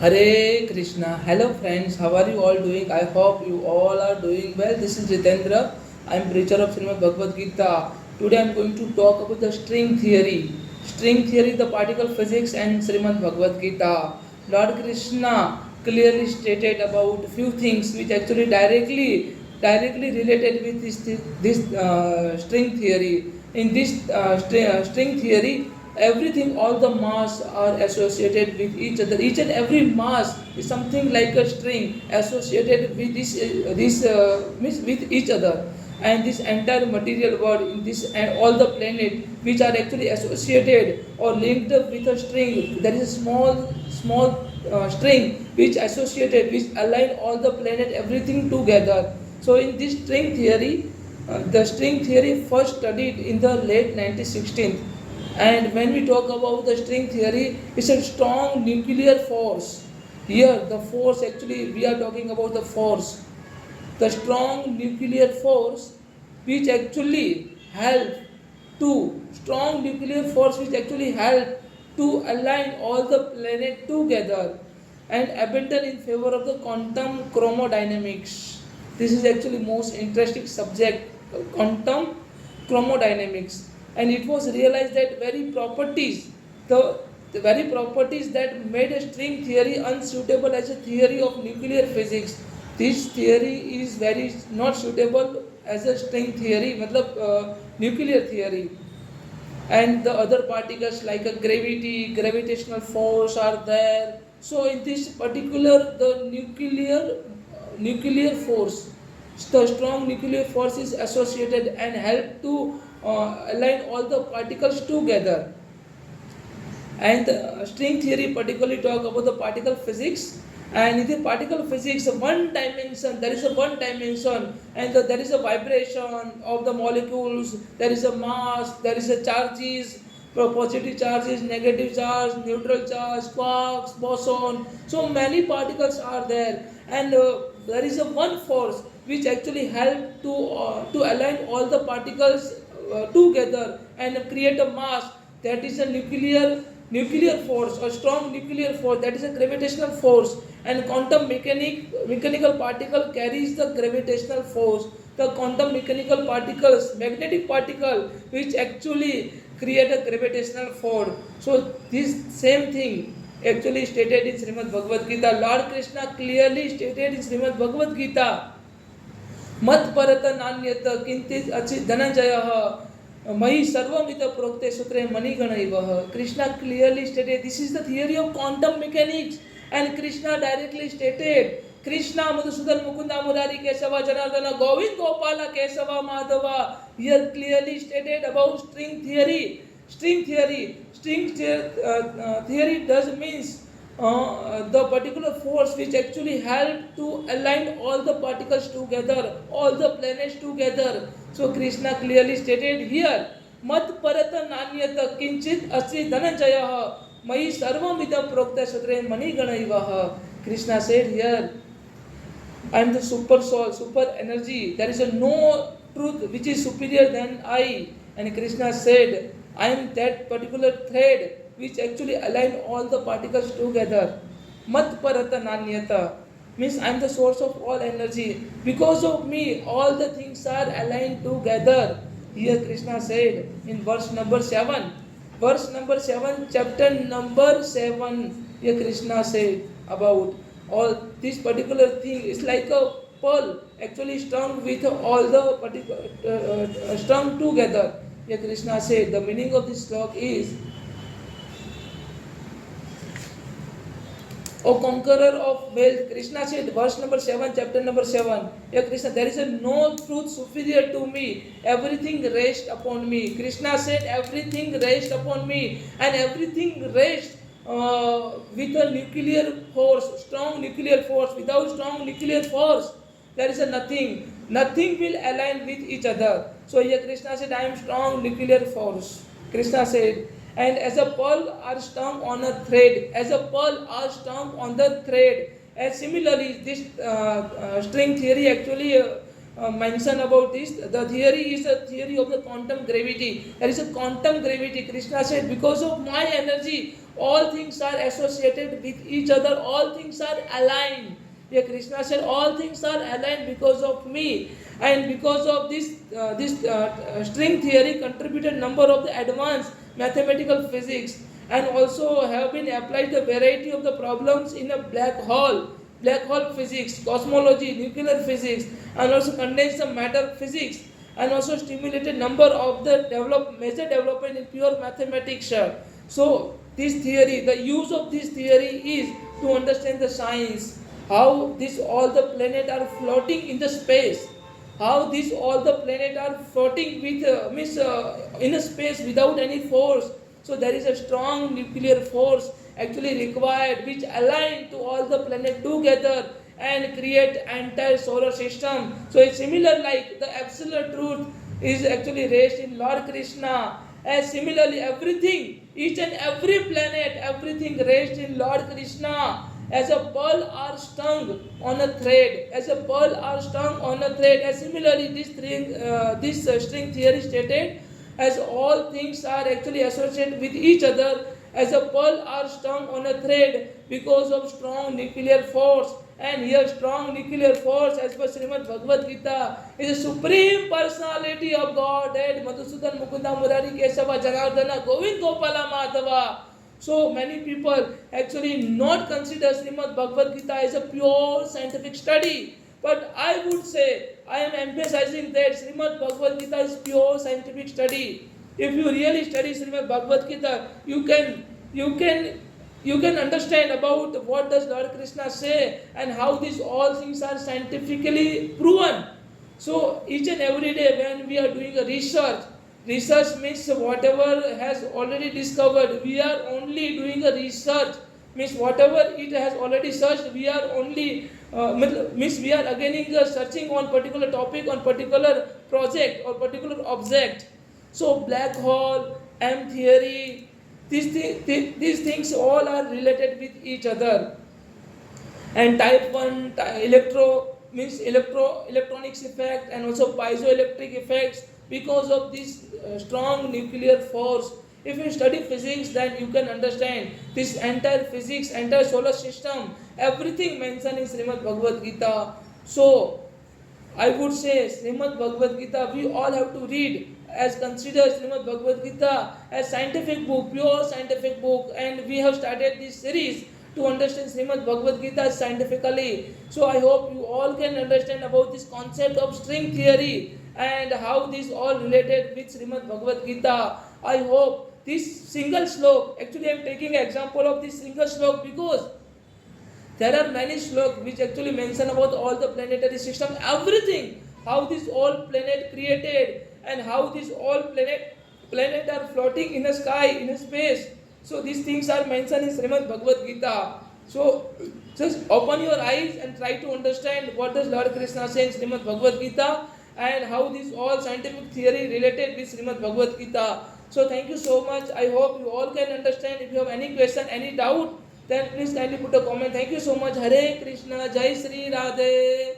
Hare Krishna. Hello friends, how are you all doing? I hope you all are doing well. This is Jitendra. I am preacher of Srimad Bhagavad Gita. Today I am going to talk about the string theory. String theory, the particle physics and Srimad Bhagavad Gita. Lord Krishna clearly stated about few things which actually directly related with this string theory. In this string theory, everything, all the mass are associated with each other. Each and every mass is something like a string associated with this means with each other. And this entire material world in this and all the planet which are actually associated or linked up with a string, there is a small string which associated, which align all the planet, everything together. So in this string theory, the string theory first studied in the late 1916th. And when we talk about the string theory, it's a strong nuclear force. Here, the force, actually, we are talking about the force. The strong nuclear force which actually help strong nuclear force which actually help to align all the planet together and abandon in favor of the quantum chromodynamics. This is actually most interesting subject, quantum chromodynamics. And it was realized that the very properties that made a string theory unsuitable as a theory of nuclear physics, this theory is very not suitable as a string theory, nuclear theory. And the other particles like a gravitational force are there. So in this particular, the nuclear force, the strong nuclear force is associated and help to align all the particles together. And string theory particularly talk about the particle physics. And in the particle physics, one dimension, there is a one dimension, and there is a vibration of the molecules, there is a mass, there is a charges, positive charges, negative charge, neutral charge, quarks, boson. So many particles are there, and there is a one force which actually help to align all the particles together and create a mass, that is a nuclear force, a strong nuclear force, that is a gravitational force. And mechanical particle carries the gravitational force. The quantum mechanical particles, magnetic particle, which actually create a gravitational force. So this same thing actually stated in Srimad Bhagavad Gita. Lord Krishna clearly stated in Srimad Bhagavad Gita, मत परत नान्यत किंचित अच्छि धनंजय मयि सर्वमित प्रोक्ते सूत्रे मणिगण इव. Krishna clearly stated this is the theory of quantum mechanics, and Krishna directly stated, Krishna Madhusudan Mukunda Murari Kesava Janardana Govind Gopala Kesava Madhava. Here clearly stated about string theory. Theory does means the particular force which actually help to align all the particles together, all the planets together. So Krishna clearly stated here, Mat Parata Nanyata Kinchit Asri Dhananjaya Mai Sarvamida Prokta Satre Manigana. Krishna said here, I am the super soul, super energy. There is a no truth which is superior than I. And Krishna said, I am that particular thread which actually align all the particles together. Mat parata nanyata means I am the source of all energy. Because of me, all the things are aligned together. Here Krishna said in verse number 7. Verse number 7, chapter number 7. Here Krishna said about all this particular thing is like a pearl actually strung with all the strung together. Here Krishna said the meaning of this slok is, O conqueror of wealth, Krishna said, verse number 7, chapter number 7. Yeah, Krishna, there is a no truth superior to me. Everything rests upon me. Krishna said, everything rests upon me, and everything rests with a nuclear force, strong nuclear force. Without strong nuclear force, there is a nothing. Nothing will align with each other. So here Krishna said, I am strong nuclear force. Krishna said, and as a pearl are strung on a thread, as a pearl are strung on the thread. And similarly, this string theory actually mention about this. The theory is a theory of the quantum gravity. There is a quantum gravity. Krishna said, because of my energy, all things are associated with each other, all things are aligned. Yeah, Krishna said, all things are aligned because of me. And because of this string theory contributed number of the advanced mathematical physics, and also have been applied the variety of the problems in a black hole physics, cosmology, nuclear physics, and also condensed matter physics, and also stimulated number of the major development in pure mathematics. So this theory, the use of this theory is to understand the science, how this all the planet are floating in the space, how these all the planet are floating with in a space without any force. So there is a strong nuclear force actually required, which align to all the planet together and create entire solar system. So it's similar like the absolute truth is actually raised in Lord Krishna. As similarly everything, each and every planet, everything raised in Lord Krishna, as a pearl are strung on a thread, as a pearl are strung on a thread. As similarly this string theory stated, as all things are actually associated with each other, as a pearl are strung on a thread because of strong nuclear force. And here strong nuclear force, as per Srimad Bhagavad Gita, is a supreme personality of Godhead, Madhusudan Mukunda Murari Kesava Janardana Govind Gopala Madhava. So many people actually not consider Srimad Bhagavad Gita as a pure scientific study. But I would say, I am emphasizing that Srimad Bhagavad Gita is pure scientific study. If you really study Srimad Bhagavad Gita, you can understand about what does Lord Krishna say and how these all things are scientifically proven. So each and every day when we are doing a research means whatever has already discovered, we are only doing a research, means whatever it has already searched, we are only means we are again searching on particular topic, on particular project or particular object. So black hole, M theory, these things all are related with each other. And type 1 electronics effect, and also piezoelectric effects because of this strong nuclear force. If you study physics, then you can understand this entire physics, entire solar system, everything mentioned in Srimad Bhagavad Gita. So I would say Srimad Bhagavad Gita we all have to read, as consider Srimad Bhagavad Gita as scientific book, pure scientific book, and we have started this series to understand Srimad Bhagavad Gita scientifically. So I hope you all can understand about this concept of string theory and how this all related with Srimad Bhagavad Gita. I hope this single slok, actually I am taking an example of this single slok because there are many slokas which actually mention about all the planetary system, everything, how this all planet created and how this all planet are floating in the sky, in a space. So these things are mentioned in Srimad Bhagavad Gita. So just open your eyes and try to understand what does Lord Krishna say in Srimad Bhagavad Gita and how this all scientific theory related with Srimad Bhagavad Gita. So thank you so much. I hope you all can understand. If you have any question, any doubt, then please kindly put a comment. Thank you so much. Hare Krishna, Jai Sri Radhe.